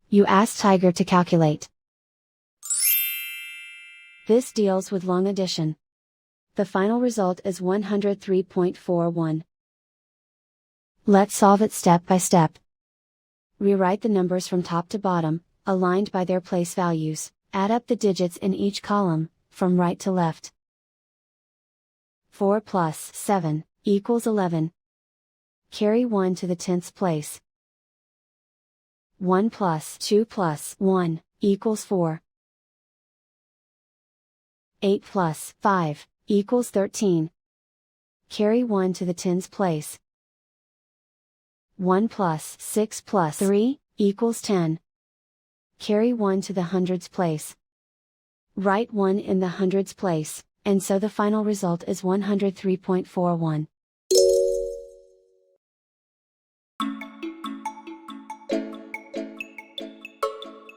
You ask Tiger to calculate. This deals with long addition. The final result is 103.41. Let's solve it step by step. Rewrite the numbers from top to bottom, aligned by their place values, add up the digits in each column, from right to left. 4 plus 7 equals 11. Carry 1 to the 10th place. 1 plus 2 plus 1 equals 4. 8 plus 5 equals 13. Carry 1 to the 10th place. 1 plus 6 plus 3 equals 10. Carry 1 to the hundredths place. Write 1 in the hundredths place, and so the final result is 103.41.